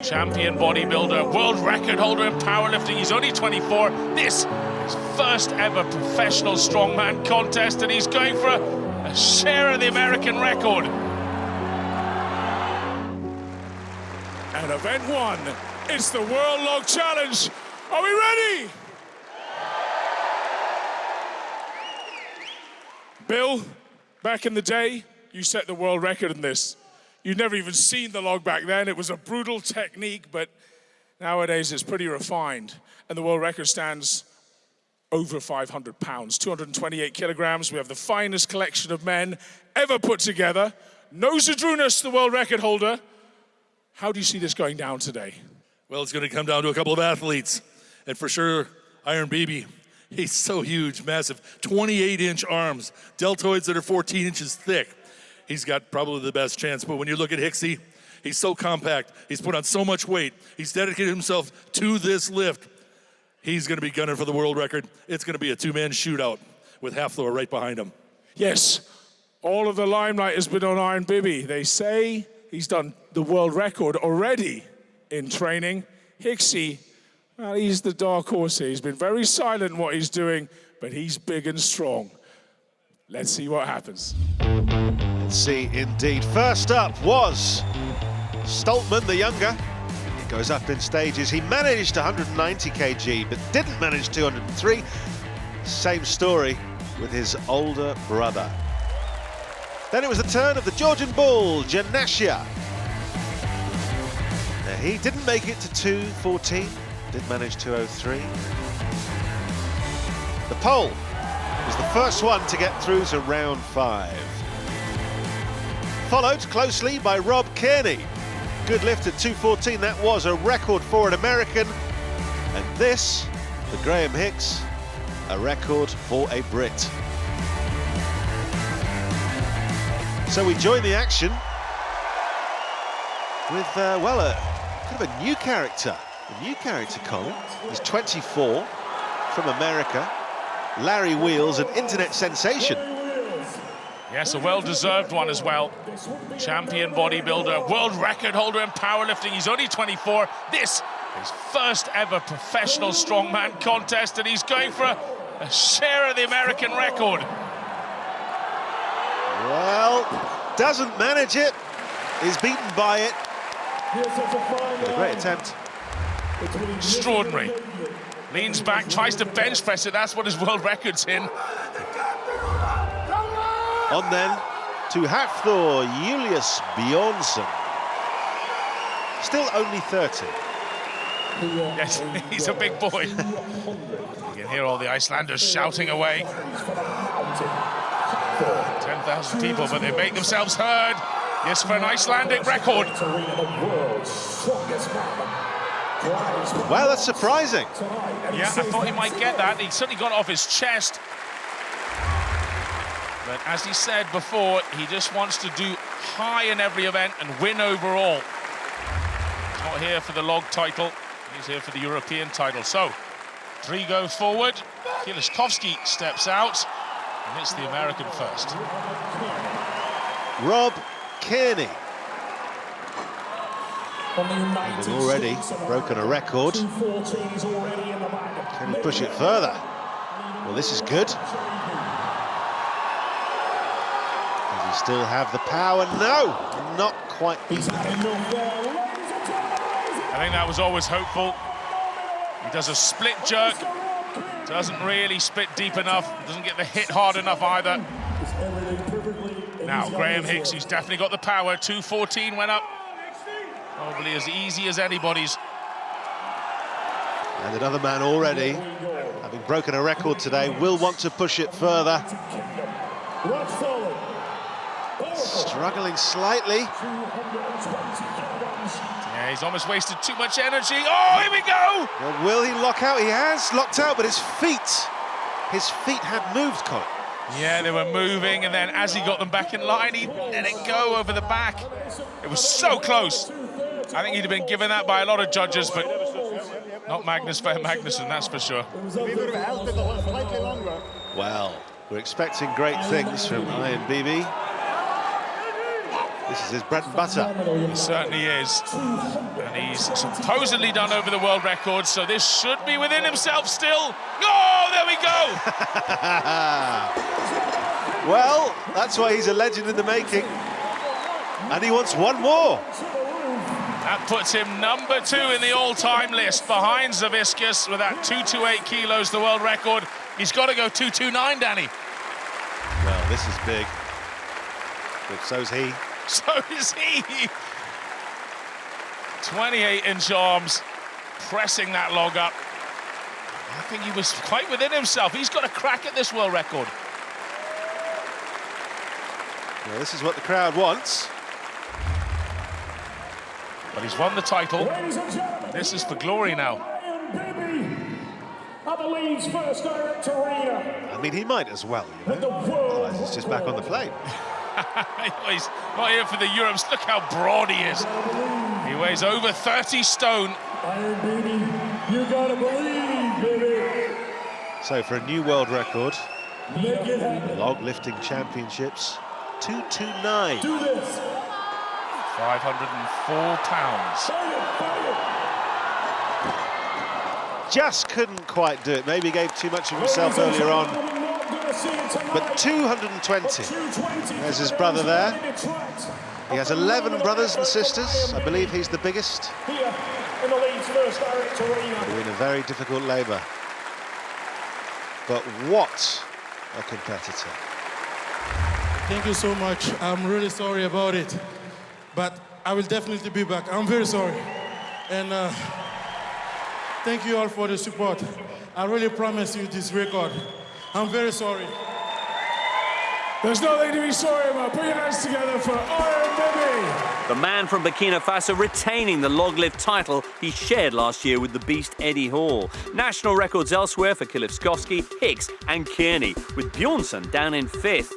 Champion bodybuilder, world record holder in powerlifting. He's only 24. This is his first ever professional strongman contest, and he's going for a share of the American record. And event one, it's the World Log Challenge. Are we ready? Bill, back in the day, you set the world record in this. You'd never even seen the log back then. It was a brutal technique, but nowadays it's pretty refined. And the world record stands over 500 pounds, 228 kilograms. We have the finest collection of men ever put together. No Zadrunas, the world record holder. How do you see this going down today? Well, it's going to come down to a couple of athletes. And for sure, Iron BB. He's so huge, massive, 28-inch arms, deltoids that are 14 inches thick. He's got probably the best chance, but when you look at Hicksy, he's so compact. He's put on so much weight. He's dedicated himself to this lift. He's going to be gunning for the world record. It's going to be a two-man shootout with Half-Thor right behind him. Yes, all of the limelight has been on Iron BB. They say he's done the world record already in training. Hicksy, well, he's the dark horse here. He's been very silent in what he's doing, but he's big and strong. Let's see what happens. Let's see, indeed. First up was Strongman, the younger. He goes up in stages. He managed 190 kg, but didn't manage 203. Same story with his older brother. Then it was the turn of the Georgian bull, Janashia. Now, he didn't make it to 214, did manage 203. The Pole was the first one to get through to round 5. Followed closely by Rob KEARNEY. Good lift at 214, that was a record for an American. And this, for Graham Hicks, a record for a Brit. So we join the action with, well, a kind of a new character. A new character, Colin. He's 24, from America. Larry Wheels, an internet sensation. Yes, a well-deserved one as well. Champion bodybuilder, world record holder in powerlifting. He's only 24. This is his first ever professional strongman contest, and he's going for a share of the American record. Well, doesn't manage it. Is beaten by it. A great attempt. Extraordinary. Leans back, tries to bench press it. That's what his world record's in. On then to Half-Thor, Julius Bjornsson. Still only 30. Yes, he's a big boy. You can hear all the Icelanders shouting away. 10,000 people, but they make themselves heard. Yes, for an Icelandic record. Well, that's surprising. Yeah, I thought he might get that. He certainly got it off his chest. But as he said before, he just wants to do high in every event and win overall. He's not here for the log title, he's here for the European title. So, 3 go forward, Kieliszkowski steps out, and it's the American first. Rob KEARNEY. Having already broken a record. Can he push it further? Well, this is good. Does he still have the power? No, not quite. I think that was always hopeful. He does a split jerk, doesn't really split deep enough, doesn't get the hit hard enough either. Now, Graham Hicks, who's definitely got the power, 214 went up. Probably as easy as anybody's. And another man already, having broken a record today, will want to push it further. Struggling slightly. Yeah, he's almost wasted too much energy. Oh, here we go! Well, will he lock out? He has locked out, but his feet had moved, Colin. Yeah, they were moving, and then as he got them back in line, he let it go over the back. It was so close. I think he'd have been given that by a lot of judges, but not Magnus Magnussen, that's for sure. Well, we're expecting great things from Iron BB. This is his bread and butter. He certainly is. And he's supposedly done over the world record, so this should be within himself still. Oh, there we go! Well, that's why he's a legend in the making. And he wants one more. That puts him #2 in the all-time list, behind Zaviskus with that 228 kilos, the world record. He's got to go 229, Danny. Well, this is big. But so's he. So is he. 28-inch arms, pressing that log up. I think he was quite within himself. He's got a crack at this world record. Well, this is what the crowd wants. But he's won the title. This is for glory now. I mean, he might as well, you know. Otherwise, he's just back on the plane. He's not here for the Europes. Look how broad he is. He weighs over 30 stone. You gotta believe, baby. So for a new world record, log lifting championships, 229. Do this. 504 pounds. Just couldn't quite do it. Maybe gave too much of himself earlier on. But 220. There's his brother there. He has 11 brothers and sisters. I believe he's the biggest. Here in the Leeds First Direct Arena. In a very difficult labour. But what a competitor. Thank you so much. I'm really sorry about it. But I will definitely be back. I'm very sorry. And thank you all for the support. I really promise you this record. I'm very sorry. There's nothing to be sorry about. Put your hands together for Iron Bibi. The man from Burkina Faso retaining the log lift title he shared last year with the beast Eddie Hall. National records elsewhere for Kilifskovsky, Hicks and Kearney, with Bjornsson down in 5th.